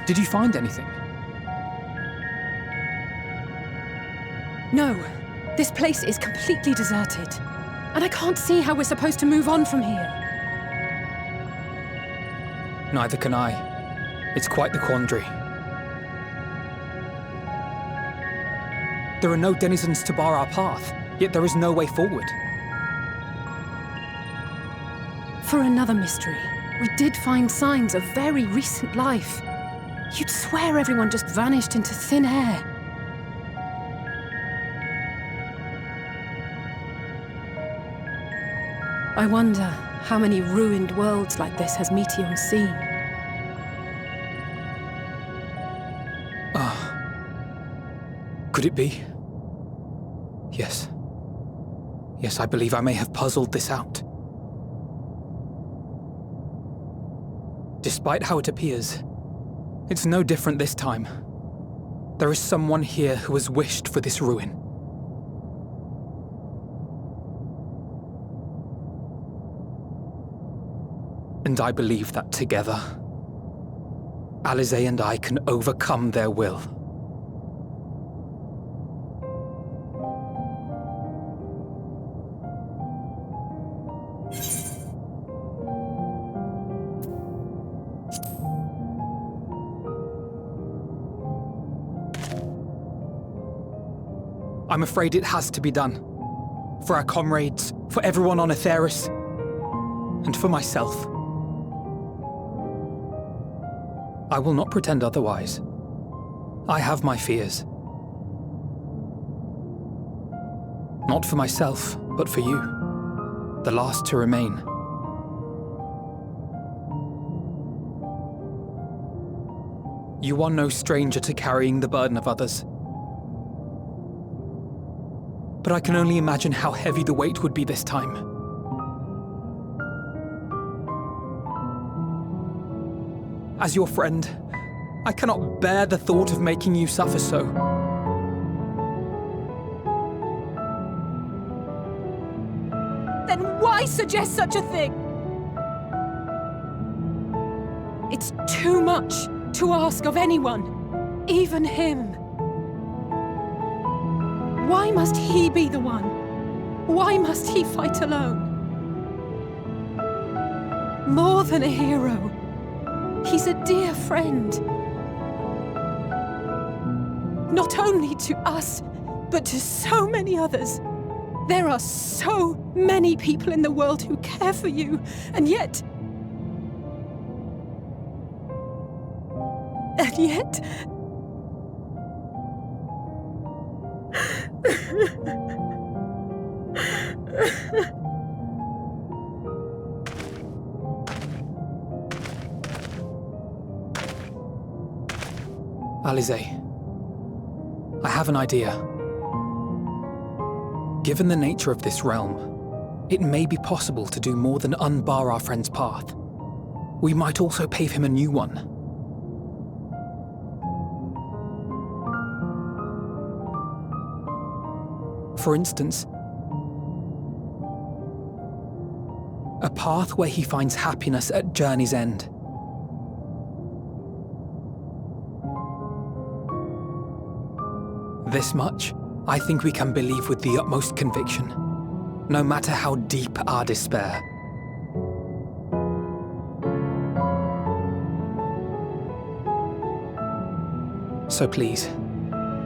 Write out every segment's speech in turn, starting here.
Did you find anything? No. This place is completely deserted. And I can't see how we're supposed to move on from here. Neither can I. It's quite the quandary. There are no denizens to bar our path, yet there is no way forward. For another mystery, we did find signs of very recent life. You'd swear everyone just vanished into thin air. I wonder how many ruined worlds like this has Meteion seen? Could it be? Yes. Yes, I believe I may have puzzled this out. Despite how it appears, it's no different this time. There is someone here who has wished for this ruin. And I believe that together, Alize and I can overcome their will. I'm afraid it has to be done. For our comrades, for everyone on Aetheris, and for myself. I will not pretend otherwise. I have my fears. Not for myself, but for you, the last to remain. You are no stranger to carrying the burden of others. But I can only imagine how heavy the weight would be this time. As your friend, I cannot bear the thought of making you suffer so. Then why suggest such a thing? It's too much to ask of anyone, even him. Why must he be the one? Why must he fight alone? More than a hero, he's a dear friend. Not only to us, but to so many others. There are so many people in the world who care for you, and yet... Alize, I have an idea. Given the nature of this realm, it may be possible to do more than unbar our friend's path. We might also pave him a new one. For instance, a path where he finds happiness at journey's end. This much, I think we can believe with the utmost conviction, no matter how deep our despair. So please,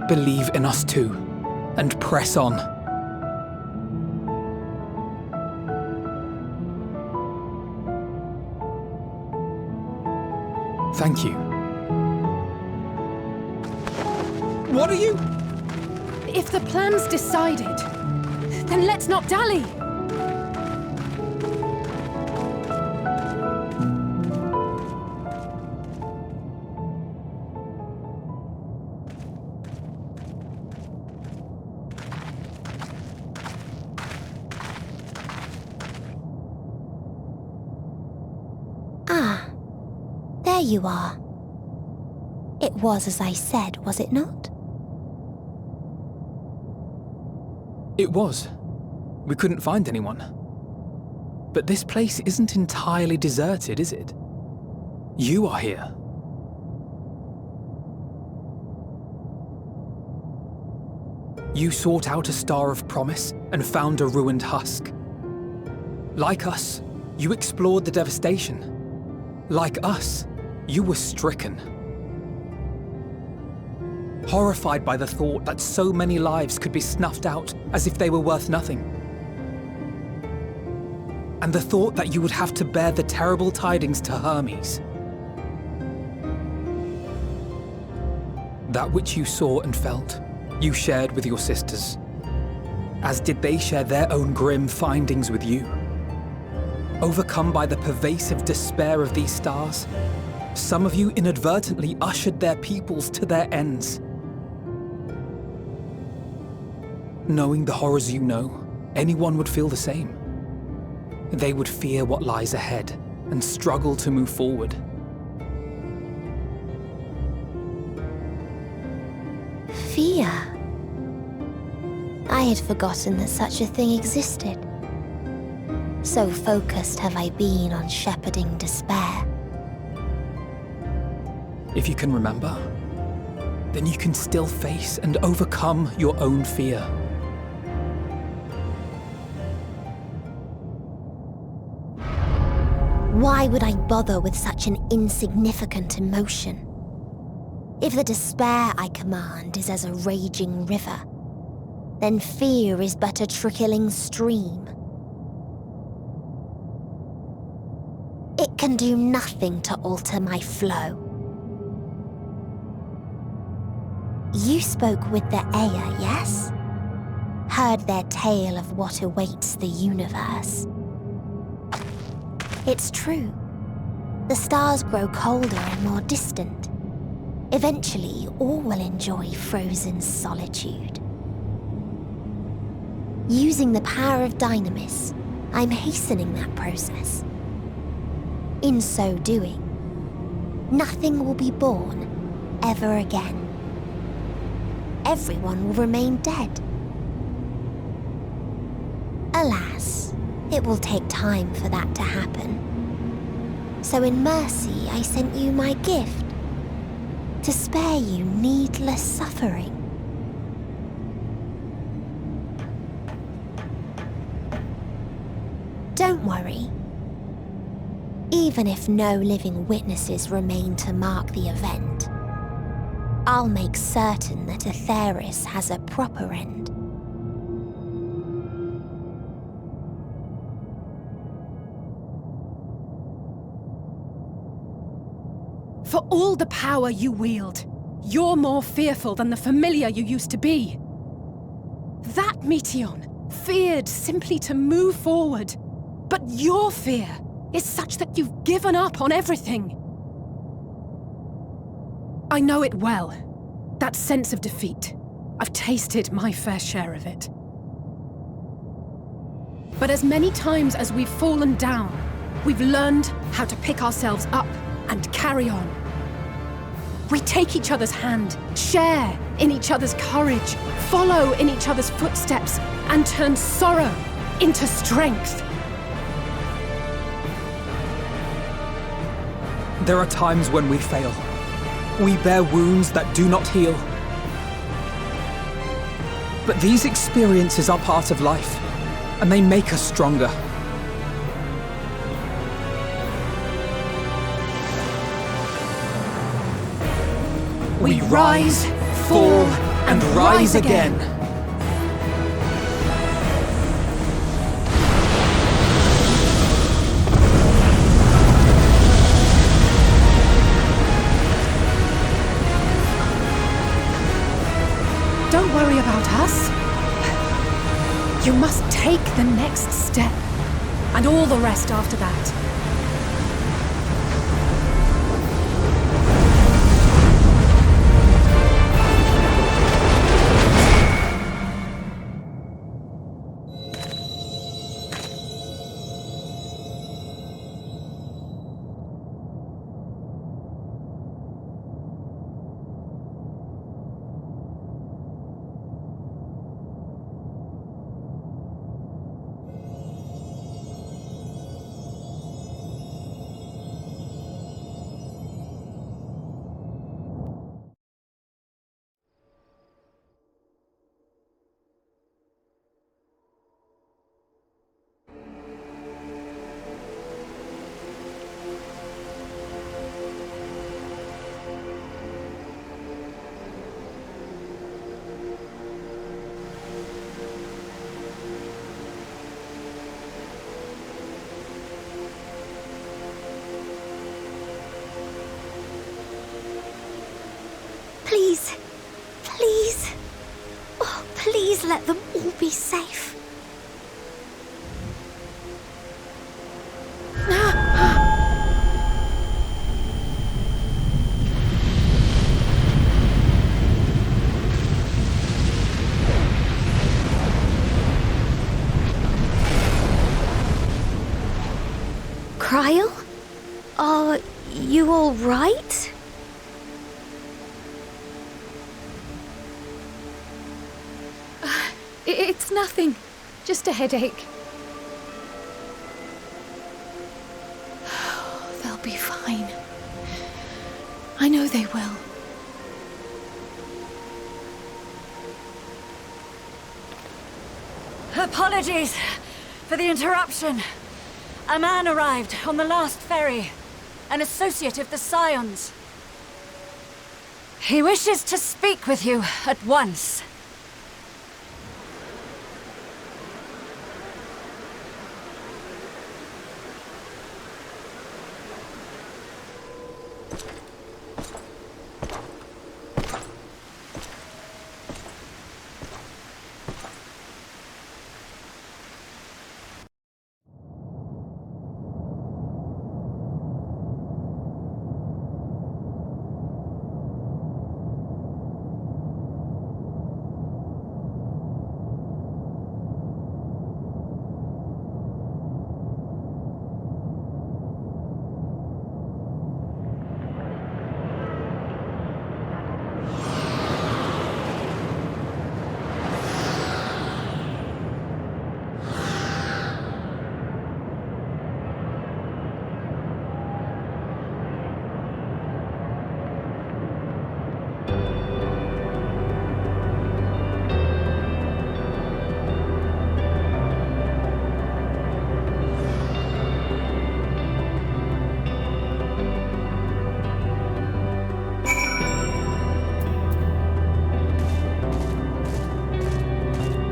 believe in us too, and press on. Thank you. What are you? If the plan's decided, then let's not dally. Ah, there you are. It was as I said, was it not? It was. We couldn't find anyone. But this place isn't entirely deserted, is it? You are here. You sought out a star of promise and found a ruined husk. Like us, you explored the devastation. Like us, you were stricken. Horrified by the thought that so many lives could be snuffed out as if they were worth nothing. And the thought that you would have to bear the terrible tidings to Hermes. That which you saw and felt, you shared with your sisters, as did they share their own grim findings with you. Overcome by the pervasive despair of these stars, some of you inadvertently ushered their peoples to their ends. Knowing the horrors you know, anyone would feel the same. They would fear what lies ahead and struggle to move forward. Fear? I had forgotten that such a thing existed. So focused have I been on shepherding despair. If you can remember, then you can still face and overcome your own fear. Why would I bother with such an insignificant emotion? If the despair I command is as a raging river, then fear is but a trickling stream. It can do nothing to alter my flow. You spoke with the Aya, yes? Heard their tale of what awaits the universe. It's true. The stars grow colder and more distant. Eventually, all will enjoy frozen solitude. Using the power of Dynamis, I'm hastening that process. In so doing, nothing will be born ever again. Everyone will remain dead. Alas, it will take time for that to happen. So in mercy, I sent you my gift, to spare you needless suffering. Don't worry. Even if no living witnesses remain to mark the event, I'll make certain that Aetheris has a proper end. For all the power you wield, you're more fearful than the familiar you used to be. That Meteion feared simply to move forward, but your fear is such that you've given up on everything. I know it well, that sense of defeat. I've tasted my fair share of it. But as many times as we've fallen down, we've learned how to pick ourselves up and carry on. We take each other's hand, share in each other's courage, follow in each other's footsteps, and turn sorrow into strength. There are times when we fail. We bear wounds that do not heal. But these experiences are part of life, and they make us stronger. We rise, fall, and rise again. Don't worry about us. You must take the next step, and all the rest after that. be safe. Cryle? Are you all right? It's nothing. Just a headache. They'll be fine. I know they will. Apologies for the interruption. A man arrived on the last ferry, an associate of the Scions. He wishes to speak with you at once.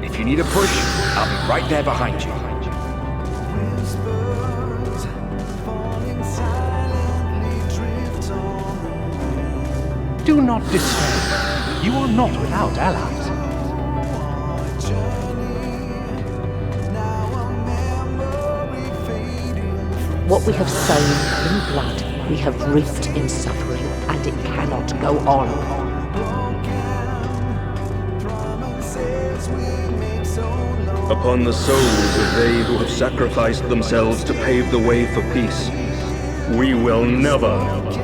If you need a push, I'll be right there behind you. Do not despair. You are not without allies. What we have sown in blood, we have reaped in suffering, and it cannot go on. Upon the souls of they who have sacrificed themselves to pave the way for peace, we will never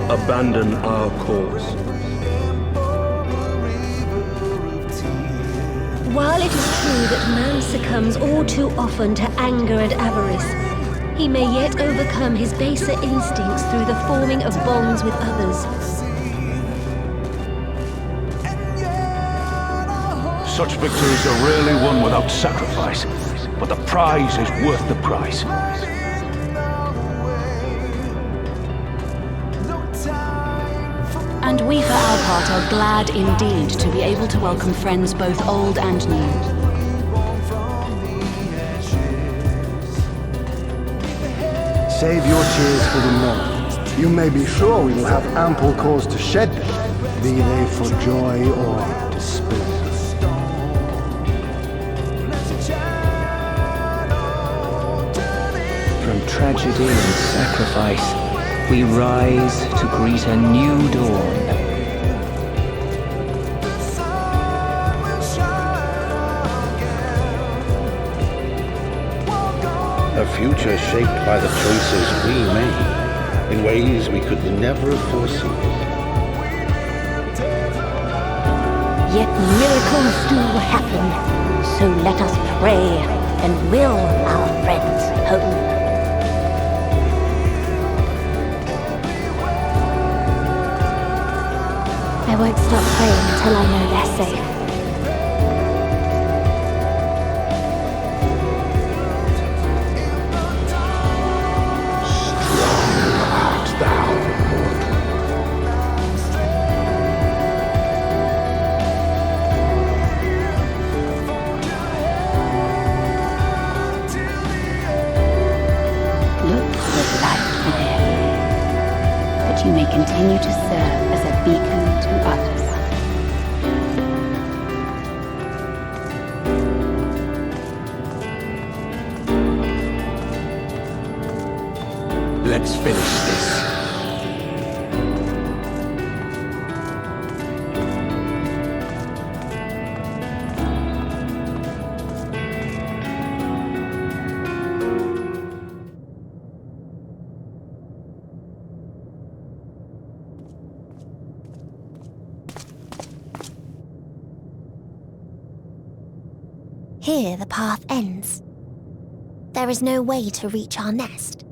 abandon our cause. While it is true that man succumbs all too often to anger and avarice, he may yet overcome his baser instincts through the forming of bonds with others. Such victories are rarely won without sacrifice, but the prize is worth the price. And we for our part are glad indeed to be able to welcome friends both old and new. Save your tears for the morrow. You may be sure we will have ample cause to shed them, be they for joy or despair. From tragedy and sacrifice, we rise to greet a new dawn. A future shaped by the choices we made in ways we could never have foreseen. Yet miracles do happen, so let us pray and will our friends home. I won't stop praying until I know they're safe. You may continue to serve as a beacon to others. Let's finish this. Here the path ends. There is no way to reach our nest.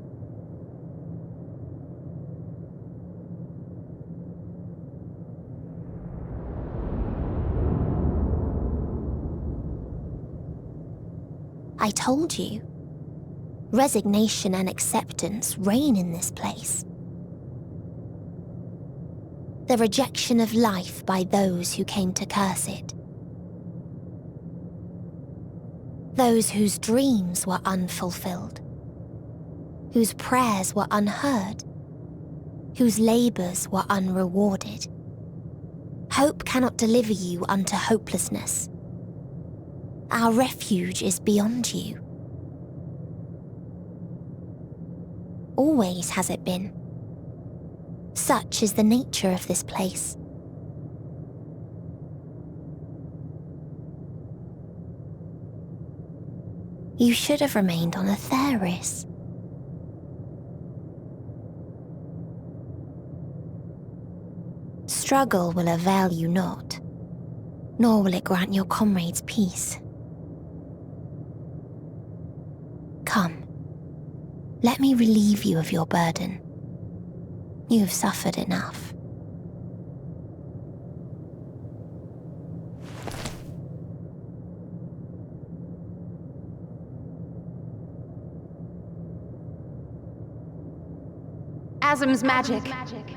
I told you. Resignation and acceptance reign in this place. The rejection of life by those who came to curse it. Those whose dreams were unfulfilled, whose prayers were unheard, whose labors were unrewarded. Hope cannot deliver you unto hopelessness. Our refuge is beyond you. Always has it been. Such is the nature of this place. You should have remained on Atheris. Struggle will avail you not, nor will it grant your comrades peace. Come, let me relieve you of your burden. You've suffered enough. Asm's magic.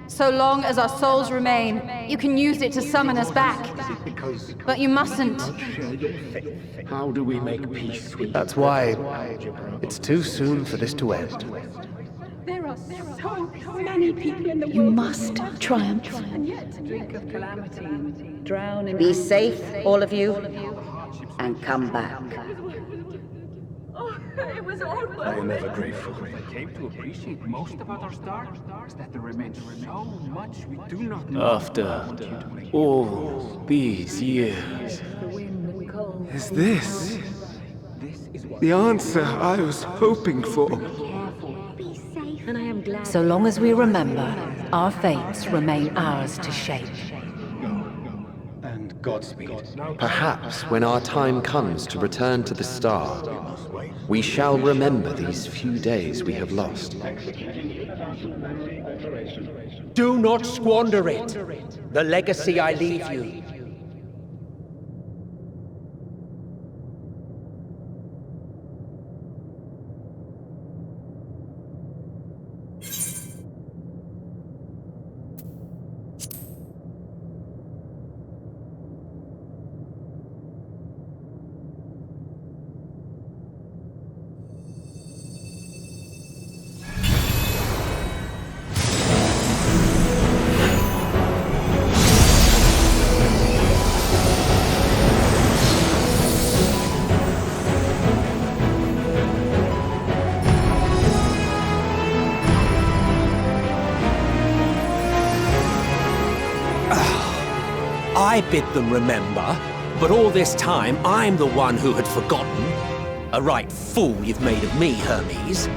So long as our souls remain, you can use it to summon us back. But you mustn't. How do we make peace with... That's why it's too soon for this to end. There are so many people in the world. You must triumph. Drink of calamity, drown in... Be safe, all of you, and come back. It was all worth I am ever grateful. I came to appreciate most about our stars is that there remains so much we do not know. After all these years, Is this the answer I was hoping for? And I am glad. so long as we remember, our fates remain ours to shape. And Godspeed. Perhaps when our time comes to return to the star, we shall remember these few days we have lost. Do not squander it. The legacy I leave you. I bid them remember, but all this time I'm the one who had forgotten. A right fool you've made of me, Hermes.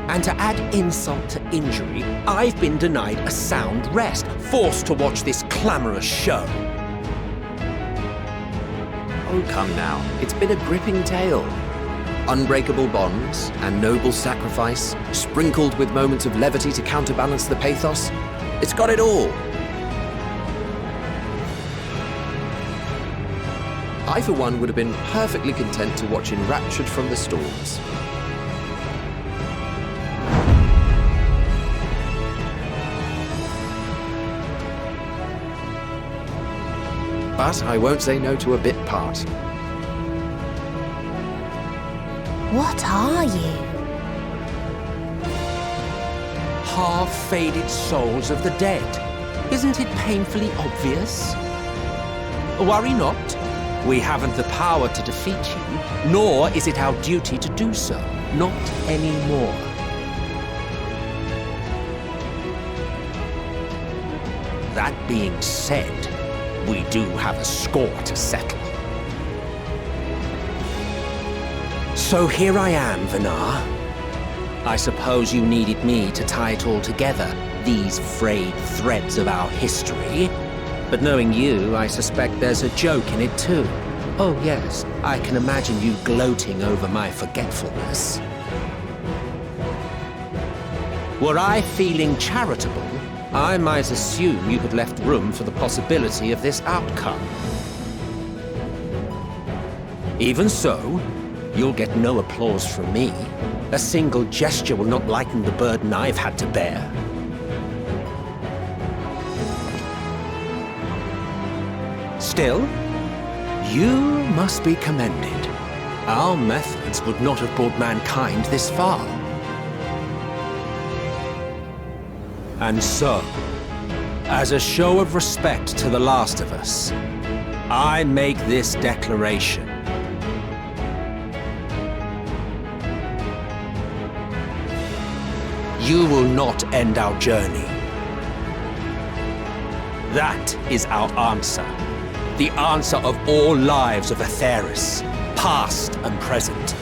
And to add insult to injury, I've been denied a sound rest, forced to watch this clamorous show. Oh, come now. It's been a gripping tale. Unbreakable bonds and noble sacrifice, sprinkled with moments of levity to counterbalance the pathos. It's got it all. I, for one, would have been perfectly content to watch enraptured from the storms. But I won't say no to a bit part. What are you? Half-faded souls of the dead. Isn't it painfully obvious? Worry not. We haven't the power to defeat you, nor is it our duty to do so. Not anymore. That being said, we do have a score to settle. So here I am, Vinar. I suppose you needed me to tie it all together, these frayed threads of our history. But knowing you, I suspect there's a joke in it too. Oh yes, I can imagine you gloating over my forgetfulness. Were I feeling charitable, I might assume you had left room for the possibility of this outcome. Even so, you'll get no applause from me. A single gesture will not lighten the burden I've had to bear. Still, you must be commended. Our methods would not have brought mankind this far. And so, as a show of respect to the last of us, I make this declaration. You will not end our journey. That is our answer. The answer of all lives of Aetheris, past and present.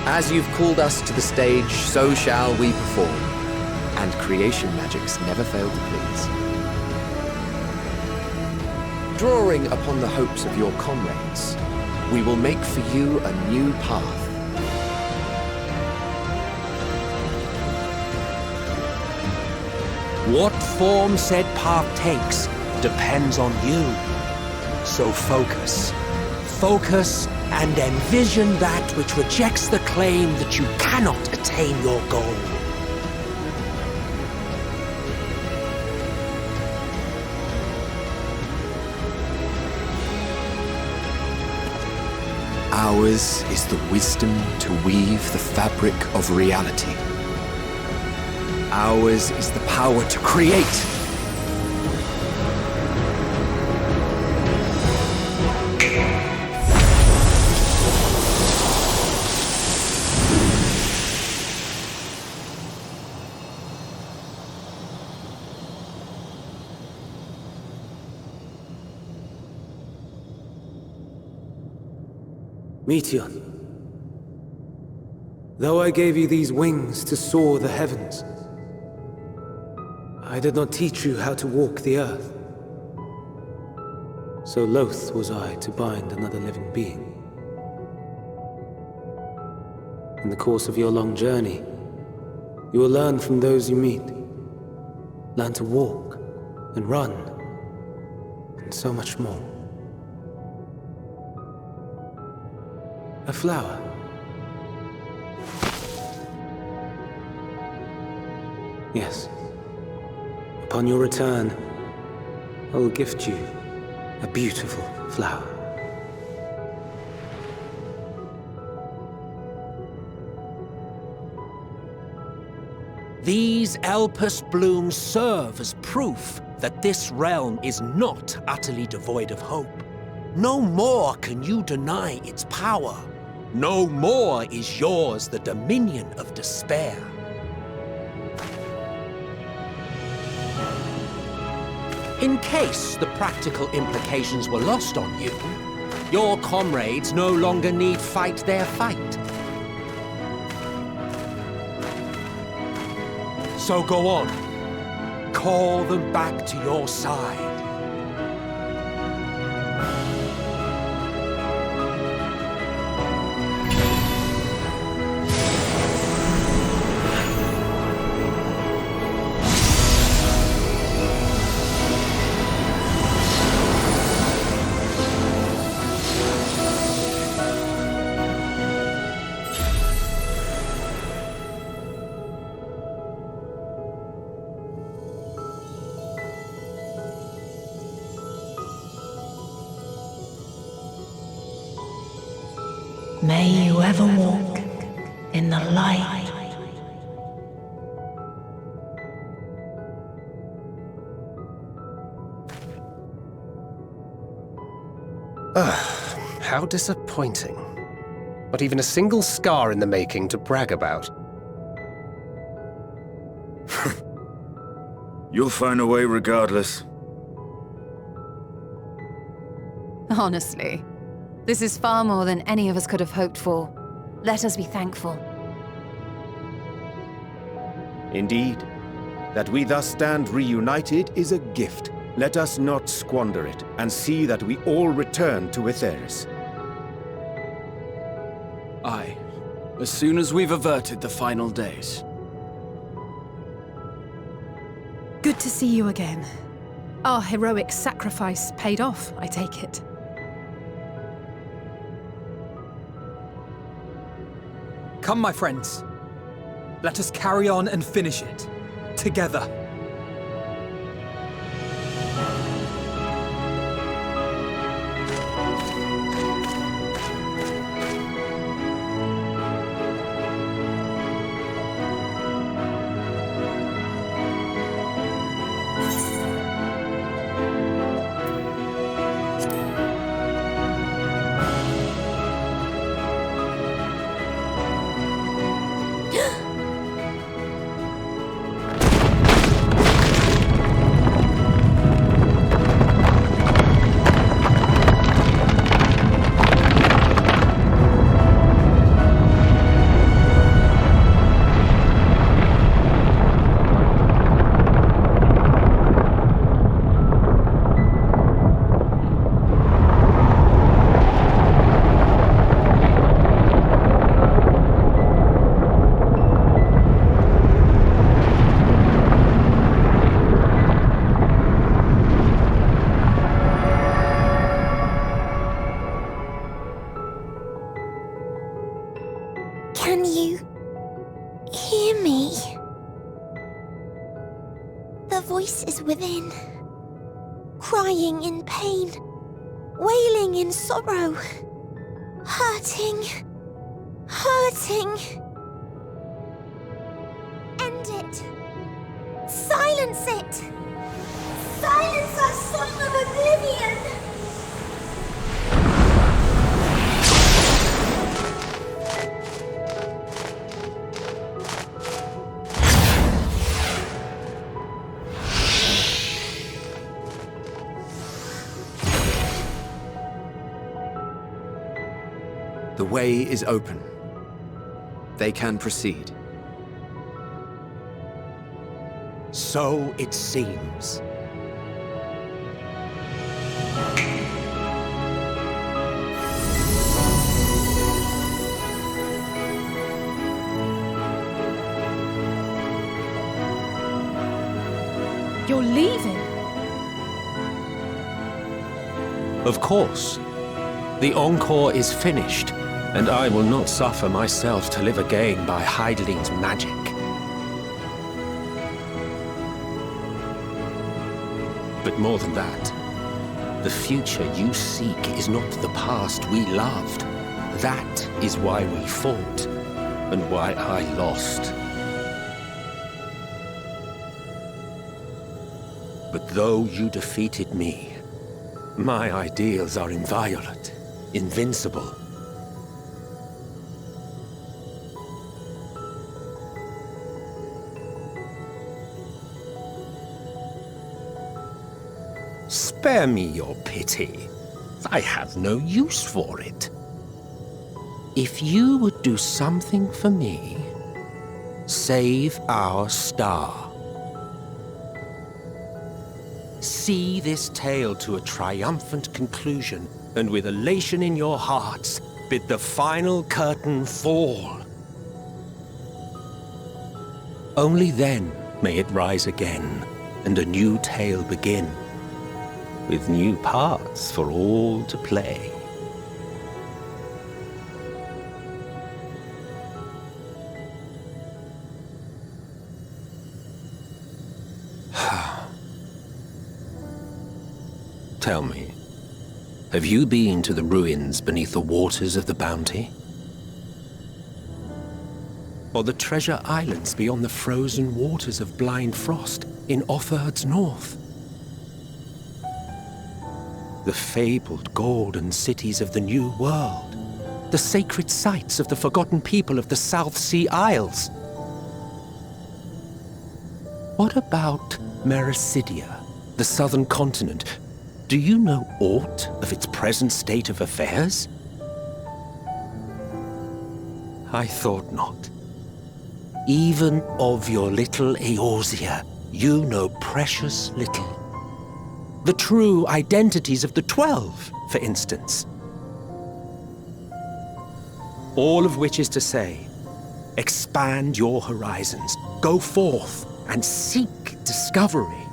As you've called us to the stage, so shall we perform. And creation magics never fail to please. Drawing upon the hopes of your comrades, we will make for you a new path. What form said path takes depends on you. So focus. Focus and envision that which rejects the claim that you cannot attain your goal. Ours is the wisdom to weave the fabric of reality. Ours is the power to create. Meteion, though I gave you these wings to soar the heavens, I did not teach you how to walk the earth. So loath was I to bind another living being. In the course of your long journey, you will learn from those you meet. Learn to walk and run, and so much more. A flower. Yes. Upon your return, I will gift you a beautiful flower. These Elpis blooms serve as proof that this realm is not utterly devoid of hope. No more can you deny its power. No more is yours the dominion of despair. In case the practical implications were lost on you, your comrades no longer need fight their fight. So go on. Call them back to your side. May you ever walk in the light. How disappointing. not even a single scar in the making to brag about. You'll find a way regardless. Honestly, this is far more than any of us could have hoped for. Let us be thankful. Indeed. That we thus stand reunited is a gift. Let us not squander it, and see that we all return to Etheirys. Aye. As soon as we've averted the final days. Good to see you again. Our heroic sacrifice paid off, I take it. Come, my friends. Let us carry on and finish it. Together. Can you hear me? The voice is within, crying in pain, wailing in sorrow, hurting, hurting. End it. Silence it. Silence our song of oblivion. The way is open. They can proceed. So it seems. You're leaving? Of course. The encore is finished, and I will not suffer myself to live again by Heideling's magic. But more than that, the future you seek is not the past we loved. That is why we fought, and why I lost. But though you defeated me, my ideals are inviolate, invincible. Spare me your pity. I have no use for it. If you would do something for me, save our star. See this tale to a triumphant conclusion, and with elation in your hearts, bid the final curtain fall. Only then may it rise again, and a new tale begin, with new parts for all to play. Tell me, have you been to the ruins beneath the waters of the Bounty? Or the treasure islands beyond the frozen waters of Blind Frost in Offerd's north? The fabled golden cities of the New World, the sacred sites of the forgotten people of the South Sea Isles? What about Mericidia, the southern continent? Do you know aught of its present state of affairs? I thought not. Even of your little Eorzea, you know precious little. The true identities of the 12, for instance. All of which is to say, expand your horizons, go forth and seek discovery.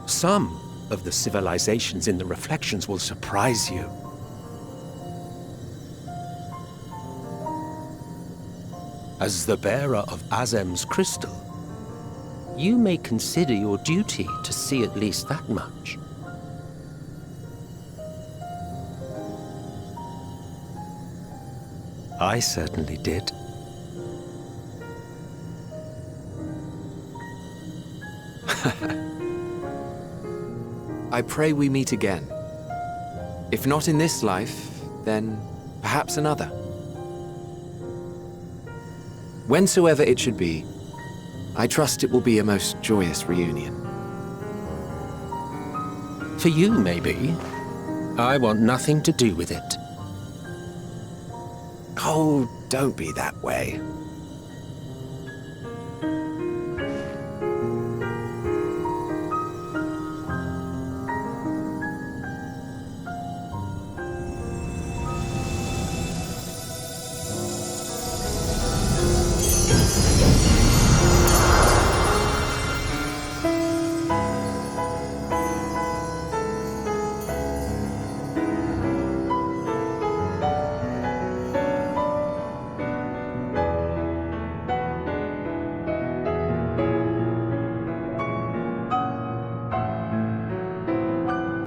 Some of the civilizations in the reflections will surprise you. As the bearer of Azem's crystal, you may consider your duty to see at least that much. I certainly did. I pray we meet again. If not in this life, then perhaps another. Whensoever it should be, I trust it will be a most joyous reunion. For you, maybe. I want nothing to do with it. Oh, don't be that way.